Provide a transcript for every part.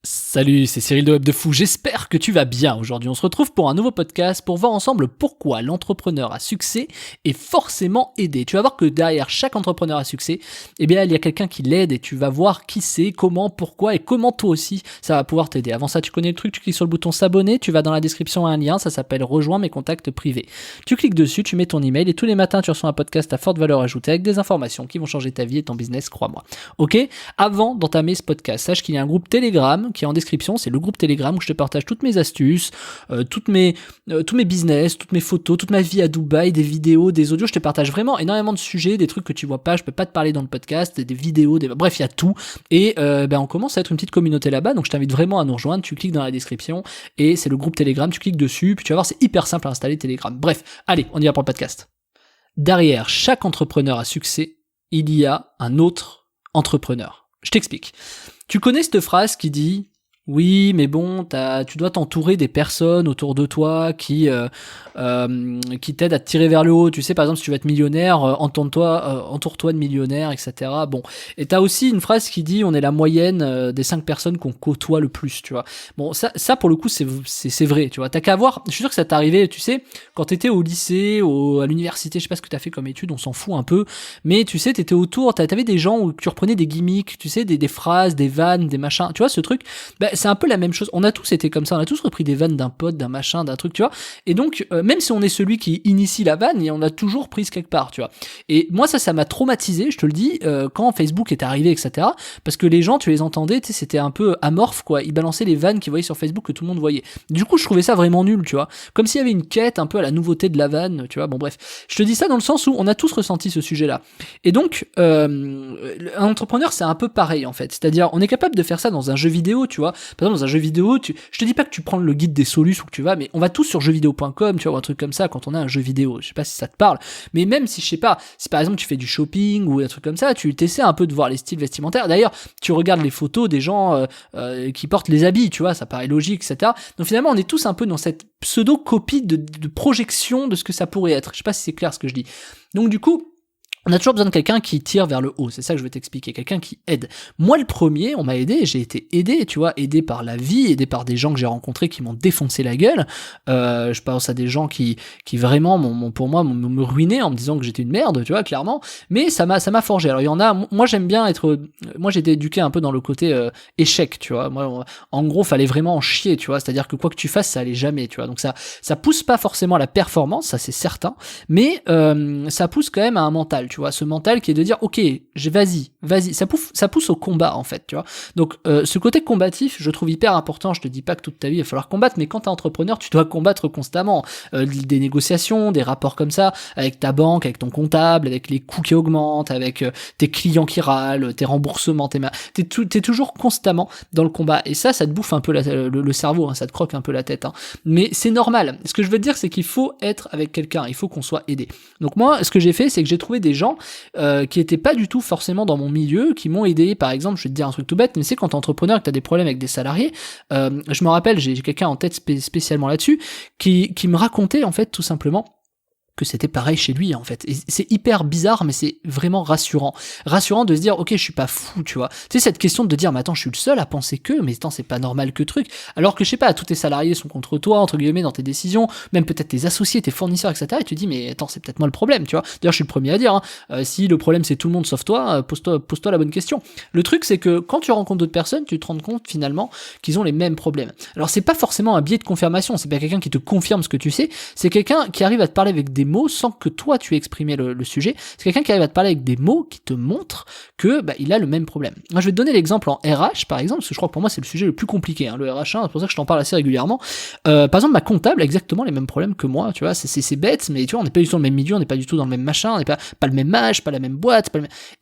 Salut, c'est Cyril de Web de Fou, j'espère que tu vas bien. Aujourd'hui on se retrouve pour un nouveau podcast pour voir ensemble pourquoi l'entrepreneur à succès est forcément aidé. Tu vas voir que derrière chaque entrepreneur à succès, il y a quelqu'un qui l'aide et tu vas voir qui c'est, comment, pourquoi et comment toi aussi ça va pouvoir t'aider. Avant ça, tu connais le truc, tu cliques sur le bouton s'abonner, tu vas dans la description à un lien, ça s'appelle rejoins mes contacts privés. Tu cliques dessus, tu mets ton email et tous les matins tu reçois un podcast à forte valeur ajoutée avec des informations qui vont changer ta vie et ton business, crois-moi. Ok ? Avant d'entamer ce podcast, sache qu'il y a un groupe Telegram qui est en description, c'est le groupe Telegram où je te partage toutes mes astuces, tous mes business, toutes mes photos, toute ma vie à Dubaï, des vidéos, des audios, je te partage vraiment énormément de sujets, des trucs que tu vois pas, je peux pas te parler dans le podcast, des vidéos, bref, il y a tout, et on commence à être une petite communauté là-bas, donc je t'invite vraiment à nous rejoindre, tu cliques dans la description, et c'est le groupe Telegram, tu cliques dessus, puis tu vas voir, c'est hyper simple à installer Telegram. Bref, allez, on y va pour le podcast. Derrière chaque entrepreneur à succès, il y a un autre entrepreneur. Je t'explique. Tu connais cette phrase qui dit « Oui, mais bon, tu dois t'entourer des personnes autour de toi qui t'aident à te tirer vers le haut. Tu sais, par exemple, si tu veux être millionnaire, entoure-toi de millionnaires, etc. » Bon, et t'as aussi une phrase qui dit « On est la moyenne des 5 personnes qu'on côtoie le plus. » Tu vois. Bon, ça pour le coup, c'est vrai. Tu vois. T'as qu'à voir. Je suis sûr que ça t'est arrivé. Tu sais, quand t'étais au lycée, à l'université, je sais pas ce que t'as fait comme études, on s'en fout un peu. Mais tu sais, t'étais autour, t'avais des gens où tu reprenais des gimmicks, tu sais, des phrases, des vannes, des machins. Tu vois, ce truc. C'est un peu la même chose. On a tous été comme ça, on a tous repris des vannes d'un pote, d'un machin, d'un truc, tu vois. Et donc, même si on est celui qui initie la vanne, on a toujours prise quelque part, tu vois. Et moi, ça m'a traumatisé, je te le dis, quand Facebook est arrivé, etc. Parce que les gens, tu les entendais, tu sais, c'était un peu amorphe, quoi. Ils balançaient les vannes qu'ils voyaient sur Facebook que tout le monde voyait. Du coup, je trouvais ça vraiment nul, tu vois. Comme s'il y avait une quête un peu à la nouveauté de la vanne, tu vois. Bon, bref. Je te dis ça dans le sens où on a tous ressenti ce sujet-là. Et donc, un entrepreneur, c'est un peu pareil, en fait. C'est-à-dire, on est capable de faire ça dans un jeu vidéo, tu vois. Par exemple, dans un jeu vidéo, je te dis pas que tu prends le guide des solutions où que tu vas, mais on va tous sur jeuxvideo.com, tu vois, ou un truc comme ça quand on a un jeu vidéo. Je sais pas si ça te parle, mais même si, je sais pas, si par exemple tu fais du shopping ou un truc comme ça, tu t'essaies un peu de voir les styles vestimentaires. D'ailleurs, tu regardes les photos des gens qui portent les habits, tu vois, ça paraît logique, etc. Donc finalement, on est tous un peu dans cette pseudo-copie de projection de ce que ça pourrait être. Je sais pas si c'est clair ce que je dis. Donc du coup, on a toujours besoin de quelqu'un qui tire vers le haut, c'est ça que je vais t'expliquer, quelqu'un qui aide. Moi le premier, on m'a aidé, j'ai été aidé, tu vois, aidé par la vie, aidé par des gens que j'ai rencontrés qui m'ont défoncé la gueule. Je pense à des gens qui vraiment pour moi me ruinaient en me disant que j'étais une merde, tu vois, clairement. Mais ça m'a forgé. Alors il y en a, moi j'aime bien moi j'ai été éduqué un peu dans le côté échec, tu vois. Moi, en gros, fallait vraiment en chier, tu vois. C'est-à-dire que quoi que tu fasses, ça allait jamais, tu vois. Donc ça pousse pas forcément à la performance, ça c'est certain, mais ça pousse quand même à un mental. Tu vois, ce mental qui est de dire ok, vas-y, ça pousse au combat en fait, tu vois. Donc ce côté combatif, je trouve hyper important. Je te dis pas que toute ta vie il va falloir combattre, mais quand t'es entrepreneur, tu dois combattre constamment. Des négociations, des rapports comme ça avec ta banque, avec ton comptable, avec les coûts qui augmentent, avec tes clients qui râlent, tes remboursements, t'es toujours constamment dans le combat. Et ça te bouffe un peu le cerveau, hein, ça te croque un peu la tête. Hein. Mais c'est normal. Ce que je veux te dire, c'est qu'il faut être avec quelqu'un, il faut qu'on soit aidé. Donc moi, ce que j'ai fait, c'est que j'ai trouvé des gens qui étaient pas du tout forcément dans mon milieu, qui m'ont aidé. Par exemple, je vais te dire un truc tout bête, mais c'est quand t'es entrepreneur et que t'as des problèmes avec des salariés, je me rappelle, j'ai quelqu'un en tête spécialement là-dessus, qui me racontait en fait tout simplement que c'était pareil chez lui en fait. Et c'est hyper bizarre, mais c'est vraiment rassurant. Rassurant de se dire, ok, je suis pas fou, tu vois. Tu sais, cette question de dire, mais attends, je suis le seul à penser que, mais attends, c'est pas normal que truc. Alors que je sais pas, tous tes salariés sont contre toi, entre guillemets, dans tes décisions, même peut-être tes associés, tes fournisseurs, etc. Et tu te dis, mais attends, c'est peut-être moi le problème, tu vois. D'ailleurs, je suis le premier à dire, hein, si le problème c'est tout le monde sauf toi, pose-toi la bonne question. Le truc, c'est que quand tu rencontres d'autres personnes, tu te rends compte finalement qu'ils ont les mêmes problèmes. Alors, c'est pas forcément un biais de confirmation, c'est pas quelqu'un qui te confirme ce que tu sais, c'est quelqu'un qui arrive à te parler avec des mots sans que toi tu aies exprimé le sujet. C'est quelqu'un qui arrive à te parler avec des mots qui te montrent que il a le même problème. Moi je vais te donner l'exemple en RH par exemple, parce que je crois que pour moi c'est le sujet le plus compliqué, hein, le RH1, c'est pour ça que je t'en parle assez régulièrement. Par exemple ma comptable a exactement les mêmes problèmes que moi, tu vois, c'est bête, mais tu vois, on n'est pas du tout dans le même milieu, on n'est pas du tout dans le même machin, on n'est pas le même âge, pas la même boîte,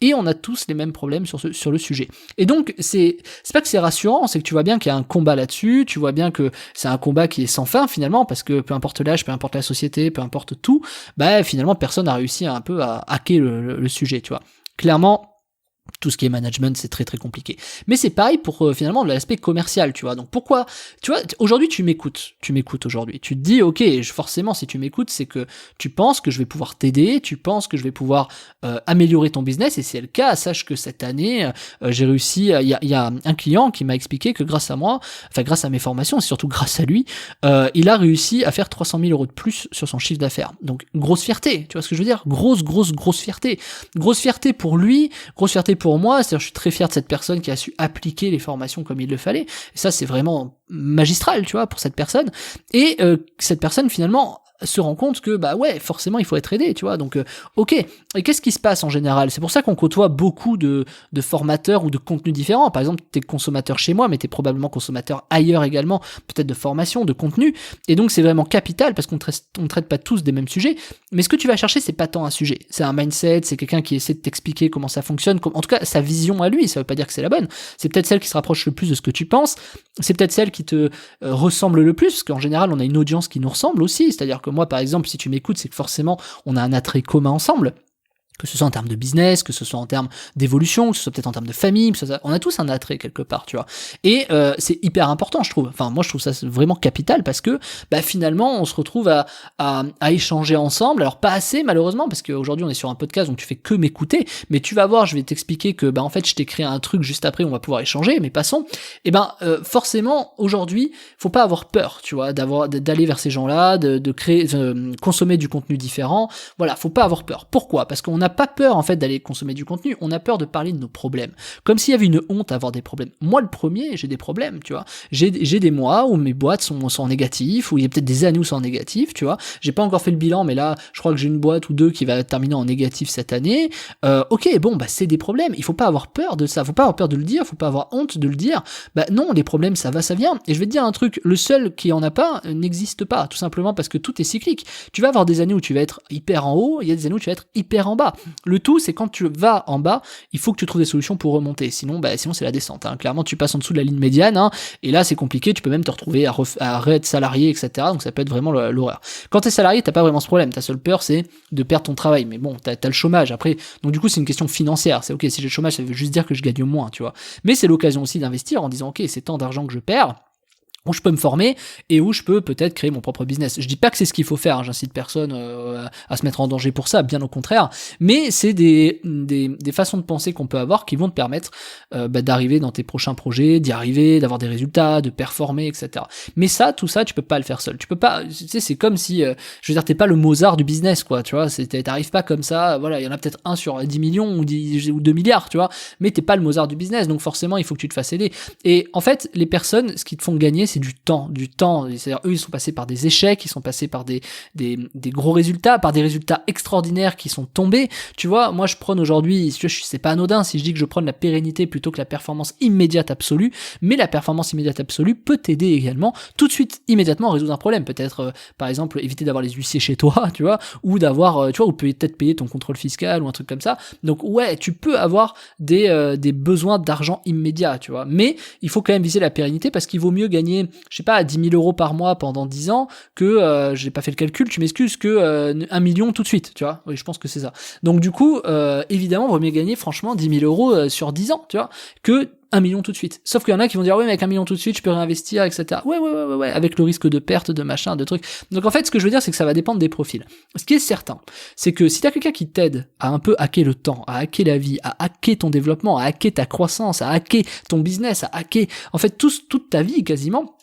et on a tous les mêmes problèmes sur le sujet. Et donc c'est pas que c'est rassurant, c'est que tu vois bien qu'il y a un combat là-dessus, tu vois bien que c'est un combat qui est sans fin finalement, parce que peu importe l'âge, peu importe la société, peu importe tout, finalement personne n'a réussi un peu à hacker le sujet, tu vois. Clairement, Tout ce qui est management, c'est très très compliqué. Mais c'est pareil pour finalement l'aspect commercial, tu vois. Donc pourquoi, tu vois, aujourd'hui tu m'écoutes aujourd'hui. Tu te dis, ok, forcément si tu m'écoutes, c'est que tu penses que je vais pouvoir t'aider, tu penses que je vais pouvoir améliorer ton business, et si c'est le cas, sache que cette année, j'ai réussi. Il y a un client qui m'a expliqué que grâce à moi, enfin grâce à mes formations, et surtout grâce à lui, il a réussi à faire 300 000 € de plus sur son chiffre d'affaires. Donc grosse fierté, tu vois ce que je veux dire? Grosse fierté. Grosse fierté pour lui, grosse fierté pour moi, c'est-à-dire je suis très fier de cette personne qui a su appliquer les formations comme il le fallait, et ça c'est vraiment magistral, tu vois, pour cette personne, et cette personne finalement se rend compte que bah ouais, forcément il faut être aidé, tu vois. Donc ok. Et qu'est-ce qui se passe en général? C'est pour ça qu'on côtoie beaucoup de formateurs ou de contenus différents. Par exemple, t'es consommateur chez moi, mais t'es probablement consommateur ailleurs également, peut-être de formation, de contenu. Et donc c'est vraiment capital parce qu'on ne traite pas tous des mêmes sujets. Mais ce que tu vas chercher, c'est pas tant un sujet, c'est un mindset, c'est quelqu'un qui essaie de t'expliquer comment ça fonctionne, en tout cas sa vision à lui. Ça veut pas dire que c'est la bonne. C'est peut-être celle qui se rapproche le plus de ce que tu penses. C'est peut-être celle qui te ressemble le plus, parce qu'en général on a une audience qui nous ressemble aussi. C'est-à-dire que moi, par exemple, si tu m'écoutes, c'est que forcément on a un attrait commun ensemble, que ce soit en termes de business, que ce soit en termes d'évolution, que ce soit peut-être en termes de famille, on a tous un attrait quelque part, tu vois. Et c'est hyper important, je trouve. Enfin, moi, je trouve ça vraiment capital parce que bah, finalement, on se retrouve à échanger ensemble. Alors, pas assez, malheureusement, parce qu'aujourd'hui, on est sur un podcast, donc tu fais que m'écouter. Mais tu vas voir, je vais t'expliquer que, bah, en fait, je t'ai créé un truc juste après, on va pouvoir échanger, mais passons. Et ben, forcément, aujourd'hui, faut pas avoir peur, tu vois, d'aller vers ces gens-là, de créer, consommer du contenu différent. Voilà, faut pas avoir peur. Pourquoi? Parce qu'on n'a pas peur en fait d'aller consommer du contenu, on a peur de parler de nos problèmes, comme s'il y avait une honte à avoir des problèmes. Moi le premier, j'ai des problèmes, tu vois, j'ai des mois où mes boîtes sont en négatif, où il y a peut-être des années où c'est en négatif, tu vois, j'ai pas encore fait le bilan, mais là je crois que j'ai une boîte ou deux qui va terminer en négatif cette année. Ok, bon bah c'est des problèmes, il faut pas avoir peur de ça, faut pas avoir peur de le dire, faut pas avoir honte de le dire. Bah non, les problèmes ça va, ça vient. Et je vais te dire un truc, le seul qui en a pas n'existe pas, tout simplement parce que tout est cyclique. Tu vas avoir des années où tu vas être hyper en haut, il y a des années où tu vas être hyper en bas. Le tout, c'est quand tu vas en bas, il faut que tu trouves des solutions pour remonter. Sinon c'est la descente. Hein. Clairement, tu passes en dessous de la ligne médiane, hein, et là, c'est compliqué. Tu peux même te retrouver à être salarié, etc. Donc, ça peut être vraiment l'horreur. Quand t'es salarié, t'as pas vraiment ce problème. Ta seule peur, c'est de perdre ton travail. Mais bon, t'as le chômage. Après, donc du coup, c'est une question financière. C'est ok, si j'ai le chômage, ça veut juste dire que je gagne moins, tu vois. Mais c'est l'occasion aussi d'investir en disant, ok, c'est tant d'argent que je perds, où je peux me former et où je peux peut-être créer mon propre business. Je dis pas que c'est ce qu'il faut faire, hein, j'incite personne à se mettre en danger pour ça, bien au contraire, mais c'est des façons de penser qu'on peut avoir qui vont te permettre d'arriver dans tes prochains projets, d'y arriver, d'avoir des résultats, de performer, etc. Mais ça, tout ça, tu peux pas le faire seul. Tu peux pas, tu sais, c'est comme si, je veux dire, t'es pas le Mozart du business, quoi, tu vois, t'arrives pas comme ça, voilà, il y en a peut-être un sur 10 millions ou 2 milliards, tu vois, mais t'es pas le Mozart du business, donc forcément, il faut que tu te fasses aider. Et en fait, les personnes, ce qui te font gagner, c'est du temps. C'est-à-dire, eux, ils sont passés par des échecs, ils sont passés par des gros résultats, par des résultats extraordinaires qui sont tombés. Tu vois, moi, je prône aujourd'hui, c'est pas anodin si je dis que je prône la pérennité plutôt que la performance immédiate absolue, mais la performance immédiate absolue peut t'aider également tout de suite, immédiatement à résoudre un problème. Peut-être, par exemple, éviter d'avoir les huissiers chez toi, tu vois, ou d'avoir, tu vois, ou peut-être payer ton contrôle fiscal ou un truc comme ça. Donc, ouais, tu peux avoir des besoins d'argent immédiat, tu vois, mais il faut quand même viser la pérennité parce qu'il vaut mieux gagner, je sais pas, 10 000 € par mois pendant 10 ans que, j'ai pas fait le calcul, tu m'excuses, que 1 million tout de suite, tu vois. Oui, je pense que c'est ça. Donc du coup, évidemment, il vaut mieux gagner franchement 10 000 € sur 10 ans, tu vois, que 1 million tout de suite. Sauf qu'il y en a qui vont dire, ouais, mais avec 1 million tout de suite, je peux réinvestir, etc. Ouais, avec le risque de perte, de machin, de trucs. Donc en fait, ce que je veux dire, c'est que ça va dépendre des profils. Ce qui est certain, c'est que si t'as quelqu'un qui t'aide à un peu hacker le temps, à hacker la vie, à hacker ton développement, à hacker ta croissance, à hacker ton business, à hacker, en fait, toute ta vie quasiment,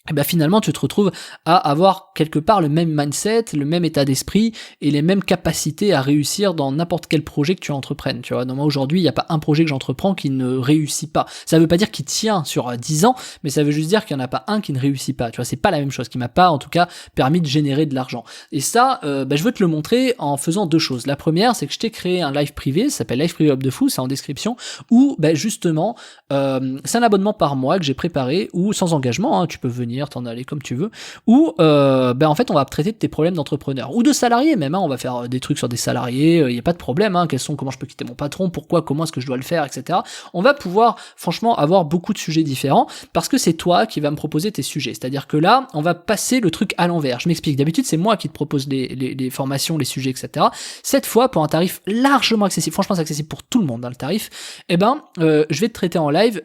et ben finalement tu te retrouves à avoir quelque part le même mindset, le même état d'esprit et les mêmes capacités à réussir dans n'importe quel projet que tu entreprennes, tu vois. Donc moi aujourd'hui, il n'y a pas un projet que j'entreprends qui ne réussit pas. Ça veut pas dire qu'il tient sur 10 ans, mais ça veut juste dire qu'il n'y en a pas un qui ne réussit pas, tu vois. C'est pas la même chose, qui m'a pas en tout cas permis de générer de l'argent. Et ça, je veux te le montrer en faisant deux choses. La première, c'est que je t'ai créé un live privé, ça s'appelle Live Privé Up de Fou, c'est en description, où justement, c'est un abonnement par mois que j'ai préparé, où sans engagement, hein, tu peux venir finir, t'en aller comme tu veux, ou en fait on va traiter de tes problèmes d'entrepreneur ou de salarié même, hein, on va faire des trucs sur des salariés, il y a pas de problème, hein, comment je peux quitter mon patron, pourquoi, comment est-ce que je dois le faire, etc. On va pouvoir franchement avoir beaucoup de sujets différents parce que c'est toi qui vas me proposer tes sujets. C'est-à-dire que là, on va passer le truc à l'envers. Je m'explique. D'habitude, c'est moi qui te propose les formations, les sujets, etc. Cette fois, pour un tarif largement accessible, franchement, c'est accessible pour tout le monde, dans le tarif, je vais te traiter en live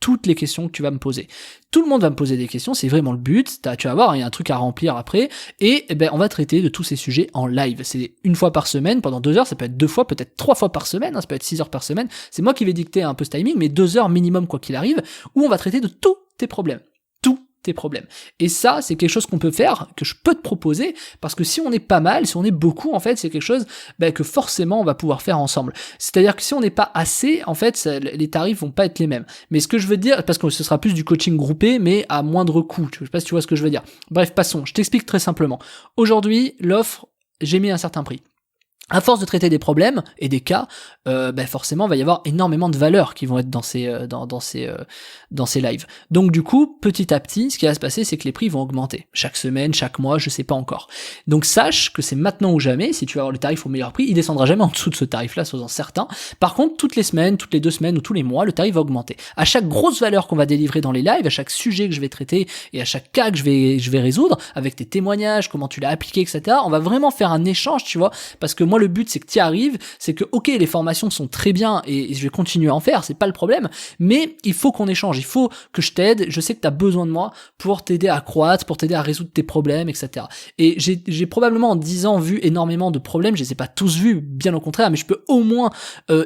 toutes les questions que tu vas me poser. Tout le monde va me poser des questions, c'est vraiment le but. Tu vas voir, il y a un truc à remplir après, et on va traiter de tous ces sujets en live. C'est une fois par semaine, pendant 2 heures, ça peut être 2 fois, peut-être 3 fois par semaine, hein, ça peut être 6 heures par semaine. C'est moi qui vais dicter un peu ce timing, mais 2 heures minimum quoi qu'il arrive, où on va traiter de tous tes problèmes. Tes problèmes. Et ça, c'est quelque chose qu'on peut faire, que je peux te proposer, parce que si on est pas mal, si on est beaucoup, en fait, c'est quelque chose que forcément on va pouvoir faire ensemble. C'est-à-dire que si on n'est pas assez, en fait, les tarifs vont pas être les mêmes. Mais ce que je veux dire, parce que ce sera plus du coaching groupé, mais à moindre coût. Je sais pas si tu vois ce que je veux dire. Bref, passons. Je t'explique très simplement. Aujourd'hui, l'offre, j'ai mis un certain prix. À force de traiter des problèmes et des cas, forcément, il va y avoir énormément de valeurs qui vont être dans ces lives. Donc du coup, petit à petit, ce qui va se passer, c'est que les prix vont augmenter. Chaque semaine, chaque mois, je sais pas encore. Donc sache que c'est maintenant ou jamais, si tu vas avoir le tarif au meilleur prix, il descendra jamais en dessous de ce tarif-là, sois-en certain. Par contre, toutes les semaines, toutes les 2 semaines ou tous les mois, le tarif va augmenter. À chaque grosse valeur qu'on va délivrer dans les lives, à chaque sujet que je vais traiter et à chaque cas que je vais résoudre, avec tes témoignages, comment tu l'as appliqué, etc., on va vraiment faire un échange, tu vois, parce que moi, le but, c'est que tu y arrives, c'est que, ok, les formations sont très bien et je vais continuer à en faire, c'est pas le problème, mais il faut qu'on échange, il faut que je t'aide, je sais que tu as besoin de moi pour t'aider à croître, pour t'aider à résoudre tes problèmes, etc. Et j'ai probablement en 10 ans vu énormément de problèmes, je les ai pas tous vus, bien au contraire, mais je peux au moins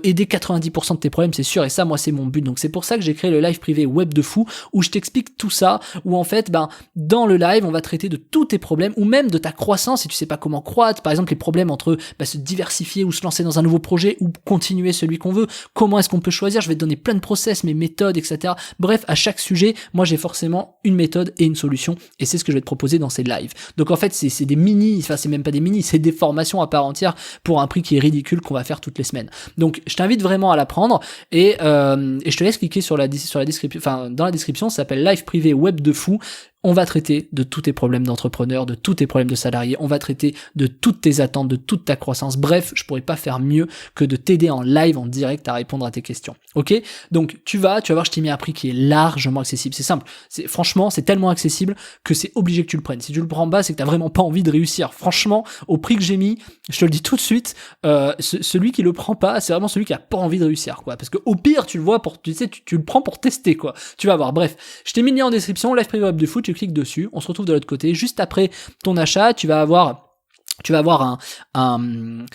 aider 90% de tes problèmes, c'est sûr, et ça, moi, c'est mon but. Donc c'est pour ça que j'ai créé le live privé Web de Fou, où je t'explique tout ça, où en fait, dans le live, on va traiter de tous tes problèmes, ou même de ta croissance, si tu sais pas comment croître, par exemple les problèmes entre se diversifier ou se lancer dans un nouveau projet ou continuer celui qu'on veut, comment est-ce qu'on peut choisir, je vais te donner plein de process, mes méthodes, etc. Bref, à chaque sujet, moi j'ai forcément une méthode et une solution, et c'est ce que je vais te proposer dans ces lives. Donc en fait, c'est des mini, enfin c'est même pas des mini, c'est des formations à part entière pour un prix qui est ridicule qu'on va faire toutes les semaines. Donc je t'invite vraiment à l'apprendre, et je te laisse cliquer sur la description, enfin dans la description, ça s'appelle Live privé Web de Fou. On va traiter de tous tes problèmes d'entrepreneur, de tous tes problèmes de salarié, on va traiter de toutes tes attentes, de toute ta croissance. Bref, je pourrais pas faire mieux que de t'aider en live, en direct à répondre à tes questions. Ok? Donc tu vas voir, je t'ai mis un prix qui est largement accessible. C'est simple. Franchement, c'est tellement accessible que c'est obligé que tu le prennes. Si tu le prends pas, c'est que t'as vraiment pas envie de réussir. Franchement, au prix que j'ai mis, je te le dis tout de suite, celui qui le prend pas, c'est vraiment celui qui a pas envie de réussir, quoi. Parce que au pire, tu le vois tu le prends pour tester, quoi. Tu vas voir. Bref, je t'ai mis le lien en description, live privé Web de Fou, tu cliques dessus, on se retrouve de l'autre côté. Juste après ton achat, tu vas avoir un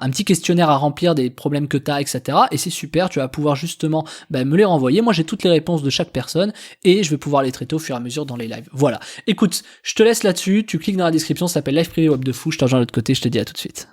petit questionnaire à remplir des problèmes que tu as, etc. Et c'est super, tu vas pouvoir justement me les renvoyer. Moi, j'ai toutes les réponses de chaque personne et je vais pouvoir les traiter au fur et à mesure dans les lives. Voilà. Écoute, je te laisse là-dessus, tu cliques dans la description, ça s'appelle Live Privé Web de Fou, je te rejoins de l'autre côté, je te dis à tout de suite.